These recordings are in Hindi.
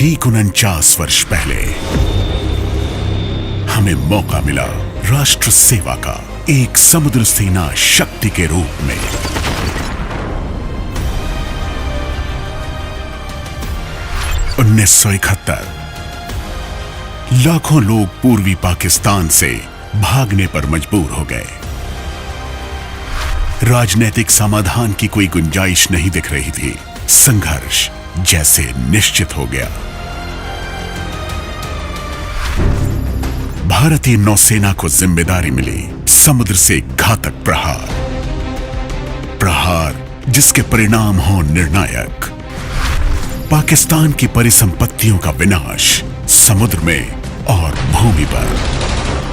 ठीक 49 वर्ष पहले हमें मौका मिला राष्ट्र सेवा का, एक समुद्र सेना शक्ति के रूप में। उन्नीस लाखों लोग पूर्वी पाकिस्तान से भागने पर मजबूर हो गए। राजनीतिक समाधान की कोई गुंजाइश नहीं दिख रही थी। संघर्ष जैसे निश्चित हो गया। भारतीय नौसेना को जिम्मेदारी मिली समुद्र से घातक प्रहार जिसके परिणाम हो निर्णायक। पाकिस्तान की परिसंपत्तियों का विनाश समुद्र में और भूमि पर।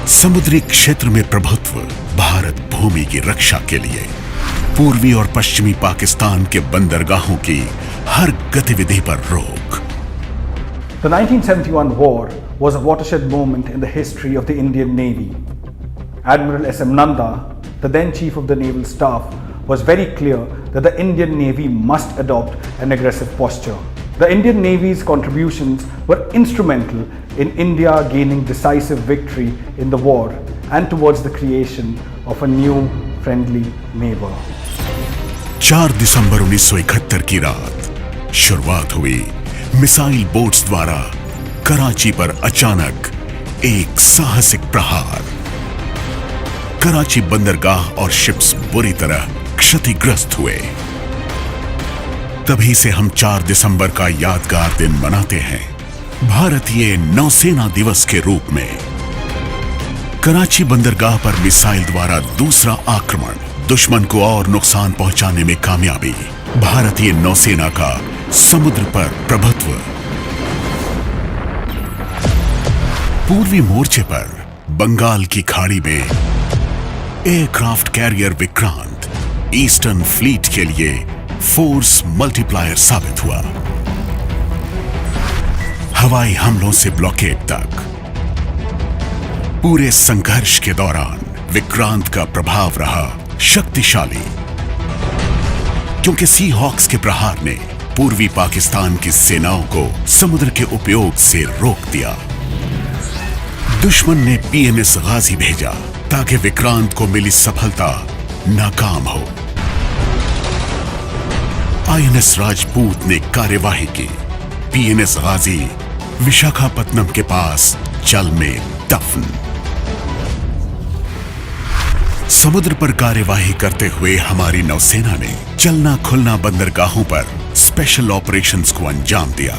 समुद्री क्षेत्र में प्रभुत्व, भारत भूमि की रक्षा के लिए। पूर्वी और पश्चिमी पाकिस्तान के बंदरगाहों की हर गतिविधि पर रोक। The 1971 war was a watershed moment in the history of the Indian Navy. Admiral S.M. Nanda, the then Chief of the Naval Staff, was very clear that the Indian Navy must adopt an aggressive posture. The Indian Navy's contributions were instrumental in India gaining decisive victory in the war and towards the creation of a new friendly neighbor. 4 दिसंबर 1971 की रात शुरुआत हुई मिसाइल बोट्स द्वारा कराची पर अचानक एक साहसिक प्रहार। कराची बंदरगाह और शिप्स बुरी तरह क्षतिग्रस्त हुए। तभी से हम 4 दिसंबर का यादगार दिन मनाते हैं, भारतीय नौसेना दिवस के रूप में। कराची बंदरगाह पर मिसाइल द्वारा दूसरा आक्रमण, दुश्मन को और नुकसान पहुंचाने में कामयाबी। भारतीय नौसेना का समुद्र पर प्रभुत्व। पूर्वी मोर्चे पर बंगाल की खाड़ी में aircraft carrier Vikrant eastern fleet के लिए फोर्स मल्टीप्लायर साबित हुआ। हवाई हमलों से ब्लॉकेड तक पूरे संघर्ष के दौरान विक्रांत का प्रभाव रहा शक्तिशाली, क्योंकि सी हॉक्स के प्रहार ने पूर्वी पाकिस्तान की सेनाओं को समुद्र के उपयोग से रोक दिया। दुश्मन ने पीएनएस गाजी भेजा ताकि विक्रांत को मिली सफलता नाकाम हो। आईएनएस राजपूत ने कार्यवाही की। पीएनएस गाजी विशाखापत्तनम के पास जल में दफन। समुद्र पर कार्यवाही करते हुए हमारी नौसेना ने चलना खुलना बंदरगाहों पर स्पेशल ऑपरेशंस को अंजाम दिया।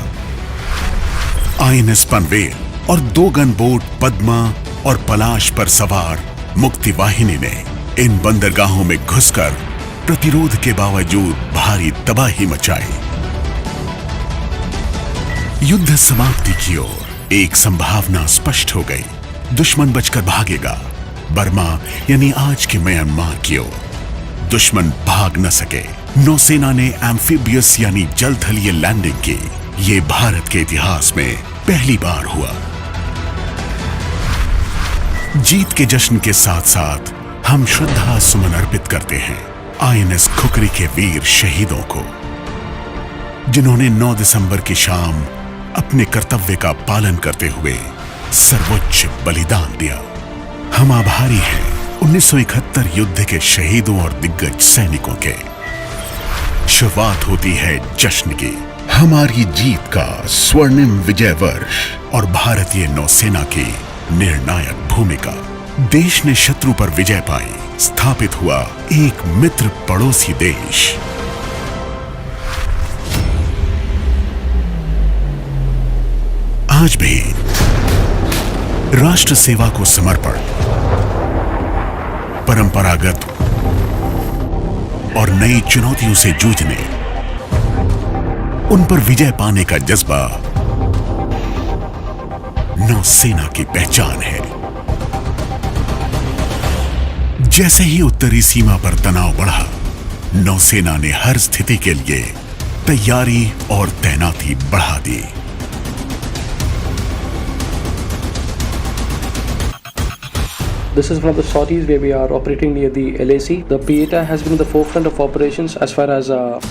आईएनएस पनवेल और 2 गन बोट पद्मा और पलाश पर सवार मुक्ति वाहिनी ने इन बंदरगाहों में घुसकर प्रतिरोध के बावजूद भारी तबाही मचाई। युद्ध समाप्ति की ओर एक संभावना स्पष्ट हो गई। दुश्मन बचकर भागेगा, बर्मा यानी आज के म्यांमार की ओर। दुश्मन भाग न सके। नौसेना ने एम्फीबियस यानी जलथलीय लैंडिंग की। ये भारत के इतिहास में पहली बार हुआ। जीत के जश्न के साथ साथ हम श्रद्धा सुमन अर्पित करते हैं आईएनएस खुकरी के वीर शहीदों को, जिन्होंने 9 दिसंबर की शाम अपने कर्तव्य का पालन करते हुए सर्वोच्च बलिदान दिया। हम आभारी हैं 1971 युद्ध के शहीदों और दिग्गज सैनिकों के। शुरुआत होती है जश्न की। हमारी जीत का स्वर्णिम विजय वर्ष और भारतीय नौसेना की निर्णायक भूमिका। देश ने शत्रु पर विजय पाई। स्थापित हुआ एक मित्र पड़ोसी देश। आज भी राष्ट्र सेवा को समर्पण, परंपरागत और नई चुनौतियों से जूझने, उन पर विजय पाने का जज्बा नौसेना की पहचान है। जैसे ही उत्तरी सीमा पर तनाव बढ़ा, नौसेना ने हर स्थिति के लिए तैयारी और तैनाती बढ़ा दी। This is one of the sorties where we are operating near the LAC. The Pieta has been in the forefront of operations as far as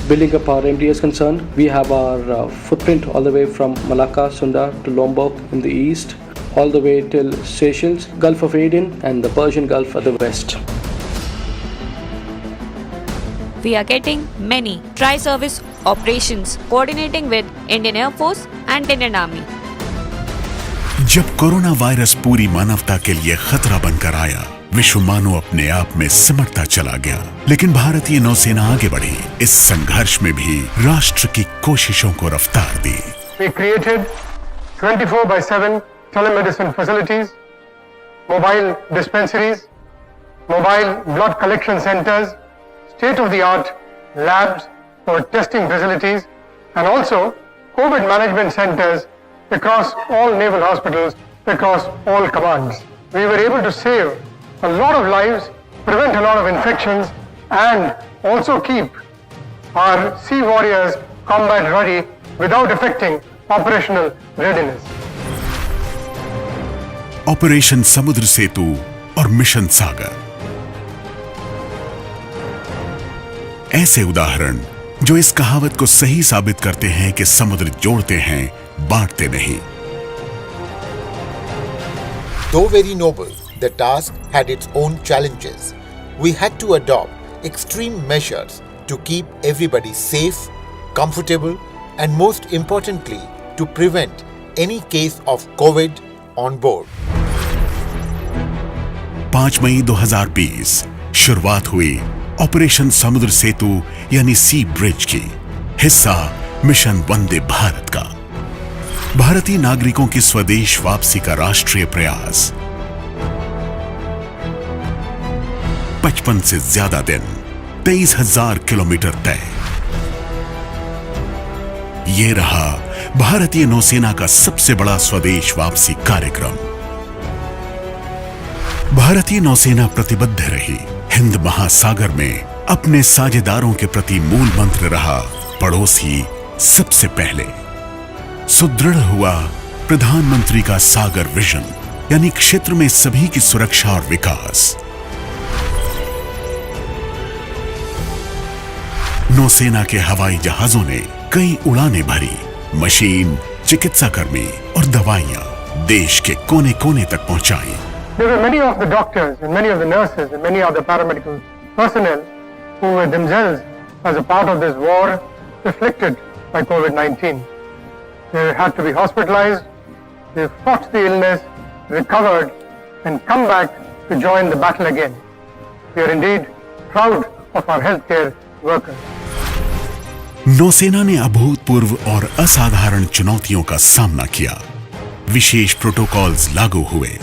building up our MD is concerned. We have our footprint all the way from Malacca, Sunda to Lombok in the east, all the way till Seychelles, Gulf of Aden and the Persian Gulf at the west. We are getting many tri-service operations coordinating with Indian Air Force and Indian Army. जब कोरोना वायरस पूरी मानवता के लिए खतरा बनकर आया, विश्व मानो अपने आप में सिमटता चला गया, लेकिन भारतीय नौसेना आगे बढ़ी। इस संघर्ष में भी राष्ट्र की कोशिशों को रफ्तार दी। We created 24/7 telemedicine facilities, mobile dispensaries, mobile blood collection centers, state-of-the-art labs for testing facilities, and also COVID management centers across all naval hospitals, across all commands. We were able to save a lot of lives, prevent a lot of infections, and also keep our sea warriors combat ready without affecting operational readiness. Operation समुद्र सेतु और मिशन सागर ऐसे उदाहरण जो इस कहावत को सही साबित करते हैं कि समुद्र जोड़ते हैं, बांटते नहीं। Though very noble, the task had its own challenges. We had to adopt extreme measures to keep everybody safe, comfortable, and most importantly, to prevent any case of COVID on board. 5 मई 2020 शुरुआत हुई ऑपरेशन समुद्र सेतु यानी सी ब्रिज की, हिस्सा मिशन वंदे भारत का। भारतीय नागरिकों की स्वदेश वापसी का राष्ट्रीय प्रयास। 55 से ज्यादा दिन, 23,000 किलोमीटर तय। ये रहा भारतीय नौसेना का सबसे बड़ा स्वदेश वापसी कार्यक्रम। भारतीय नौसेना प्रतिबद्ध रही। हिंद महासागर में अपने साझेदारों के प्रति मूल मंत्र रहा, पड़ोसी सबसे पहले। सुदृढ़ हुआ प्रधानमंत्री का सागर विजन, यानी क्षेत्र में सभी की सुरक्षा और विकास। नौसेना के हवाई जहाजों ने कई उड़ानें भरी, मशीन, चिकित्साकर्मी और दवाइयां देश के कोने कोने तक पहुंचाई। There were many of the doctors and many of the nurses and many of the paramedical personnel who were themselves as a part of this war afflicted by COVID-19. They had to be hospitalized, they fought the illness, recovered, and come back to join the battle again. We are indeed proud of our healthcare workers. नौसेना ने अभूतपूर्व और असाधारण चुनौतियों का सामना किया। विशेष प्रोटोकॉल्स लागू हुए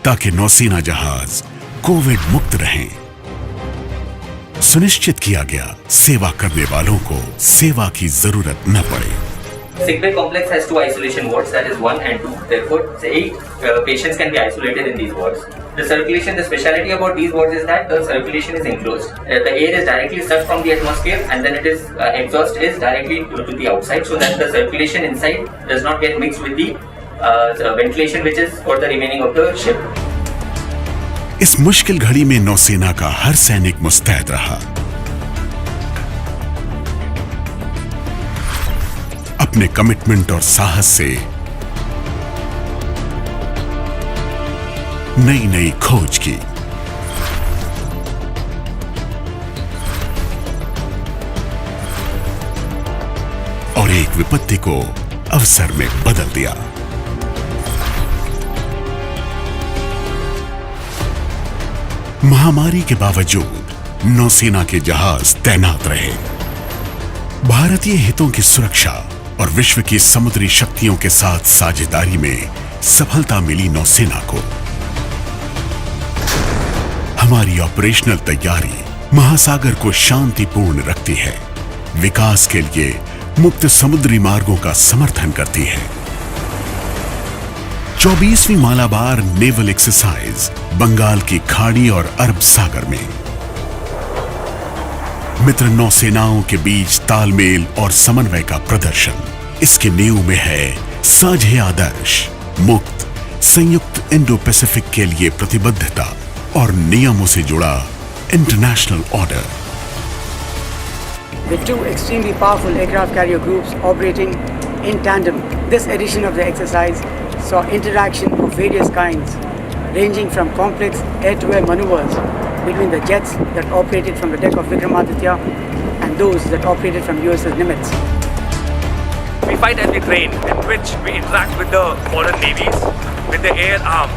ताकि नौसेना जहाज कोविड मुक्त रहें। सुनिश्चित किया गया सेवा करने वालों को सेवा की जरूरत न पड़े। Sick bay complex has 2 isolation wards, that is 1 and 2. Therefore, 8 patients can be isolated in these wards. The circulation, the speciality about these wards is that the circulation is enclosed. The air is directly sucked from the atmosphere and then it is exhaust is directly to the outside, so that the circulation inside does not get mixed with the ventilation which is for the remaining of the ship. इस मुश्किल घड़ी में नौसेना का हर सैनिक मुस्तैद रहा। अपने कमिटमेंट और साहस से नई नई खोज की। और एक विपत्ति को अवसर में बदल दिया। महामारी के बावजूद नौसेना के जहाज तैनात रहे। भारतीय हितों की सुरक्षा और विश्व की समुद्री शक्तियों के साथ साझेदारी में सफलता मिली नौसेना को। हमारी ऑपरेशनल तैयारी महासागर को शांतिपूर्ण रखती है, विकास के लिए मुक्त समुद्री मार्गों का समर्थन करती है। 24वीं मालाबार नेवल एक्सरसाइज बंगाल की खाड़ी और अरब सागर में मित्र नौसेनाओं के बीच तालमेल और समन्वय का प्रदर्शन। इसके नींव में है साझे आदर्श, मुक्त संयुक्त इंडो पैसिफिक के लिए प्रतिबद्धता। और नियमों से जुड़ा international order. With two extremely powerful aircraft carrier groups operating in tandem, this edition of the exercise saw interaction of various kinds, ranging from complex air-to-air maneuvers between the jets that operated from the deck of Vikramaditya and those that operated from USS Nimitz. We fight and we train, in which we interact with the modern navies, with the air arm,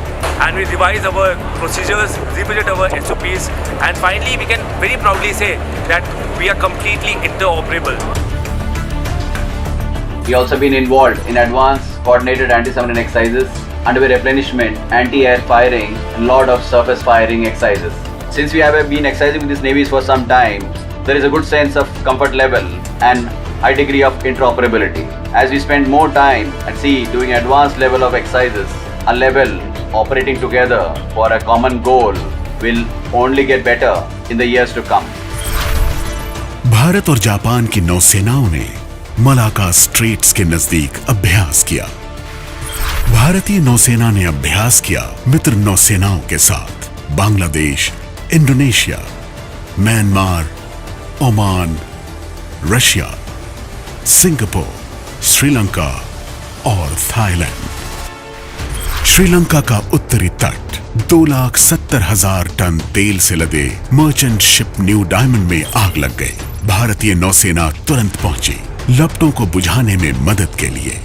and we revise our procedures, revisit our SOPs, and finally we can very proudly say that we are completely interoperable. We also been involved in advanced coordinated anti-submarine exercises, underway replenishment, anti-air firing, and lot of surface firing exercises. Since we have been exercising with these navies for some time, there is a good sense of comfort level and high degree of interoperability. As we spend more time at sea doing advanced level of exercises, a level operating together for a common goal will only get better in the years to come. Bharat और जापान की नौसेनाओं ने मलाका स्ट्रेट्स के नजदीक अभ्यास किया। भारतीय नौसेना ने अभ्यास किया मित्र नौसेनाओं के साथ Bangladesh, Indonesia, Myanmar, Oman, Russia, Singapore, Sri Lanka और थाईलैंड। श्रीलंका का उत्तरी तट 2,70,000 टन तेल से लदे मर्चेंट शिप न्यू डायमंड में आग लग गई। भारतीय नौसेना तुरंत पहुंची लपटों को बुझाने में मदद के लिए।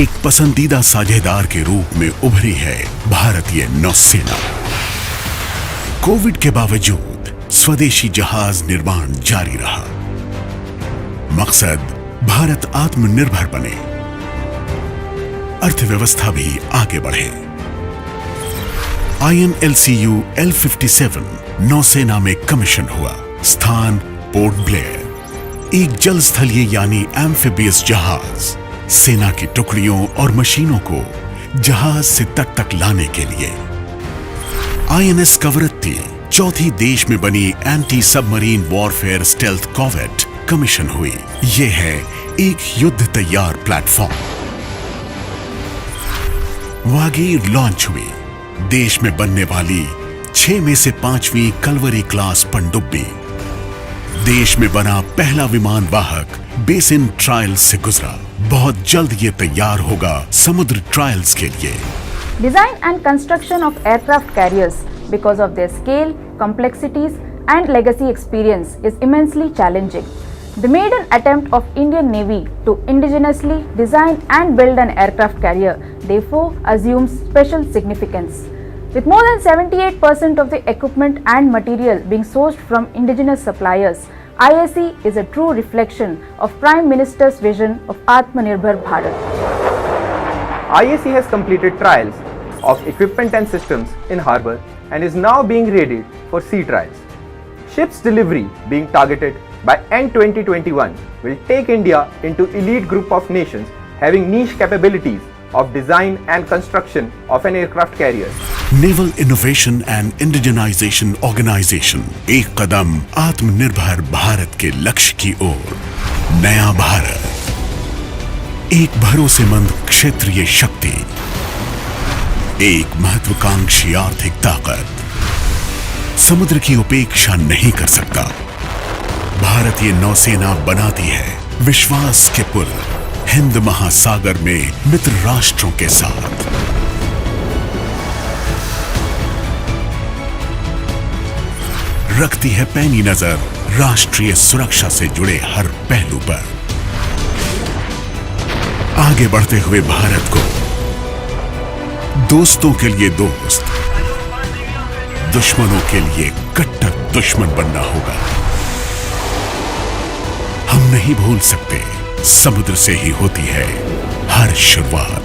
एक पसंदीदा साझेदार के रूप में उभरी है भारतीय नौसेना। कोविड के बावजूद स्वदेशी जहाज निर्माण जारी रहा। मकसद भारत आत्मनिर्भर बने, अर्थव्यवस्था भी आगे बढ़े। INLCU L57 नौसेना में कमीशन हुआ। स्थान पोर्ट ब्लेयर। एक जल स्थलीय यानी एम्फिबियस जहाज सेना की टुकड़ियों और मशीनों को जहाज से तट तक लाने के लिए। INS कवरत्ती चौथी देश में बनी anti submarine warfare stealth corvette commission हुई। यह है एक युद्ध तैयार प्लेटफॉर्म। वागीर लॉन्च हुई। देश में बनने वाली 6 में से 5वीं कलवरी क्लास पनडुब्बी। देश में बना पहला विमान वाहक बेसिन ट्रायल्स से गुजरा। बहुत जल्द ये तैयार होगा समुद्र ट्रायल्स के लिए। Design and construction of aircraft carriers, because of their scale, complexities and legacy experience, is immensely challenging. The maiden attempt of Indian Navy to indigenously design and build an aircraft carrier therefore assumes special significance. With more than 78% of the equipment and material being sourced from indigenous suppliers, IAC is a true reflection of Prime Minister's vision of Atmanirbhar Bharat. IAC has completed trials of equipment and systems in harbour and is now being readied for sea trials. Ships delivery being targeted by end 2021 will take India into elite group of nations having niche capabilities of design and construction of an aircraft carrier. Naval innovation and indigenisation organisation एक कदम आत्मनिर्भर भारत के लक्ष्य की ओर। नया भारत, एक भरोसेमंद क्षेत्रीय शक्ति, एक महत्वाकांक्षी आर्थिक ताकत। समुद्र की उपेक्षा नहीं कर सकता। भारतीय नौसेना बनाती है विश्वास के पुल हिंद महासागर में मित्र राष्ट्रों के साथ। रखती है पैनी नजर राष्ट्रीय सुरक्षा से जुड़े हर पहलू पर। आगे बढ़ते हुए भारत को दोस्तों के लिए दोस्त, दुश्मनों के लिए कट्टर दुश्मन बनना होगा। हम नहीं भूल सकते, समुद्र से ही होती है हर शुरुआत।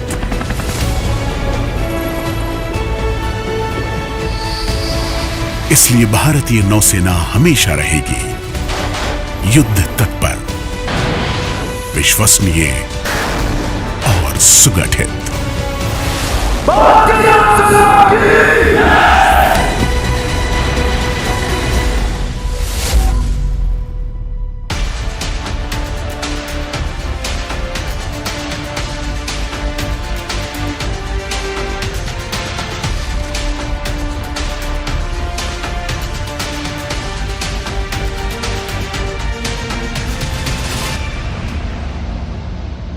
इसलिए भारतीय नौसेना हमेशा रहेगी युद्ध तत्पर, विश्वसनीय और सुगठित।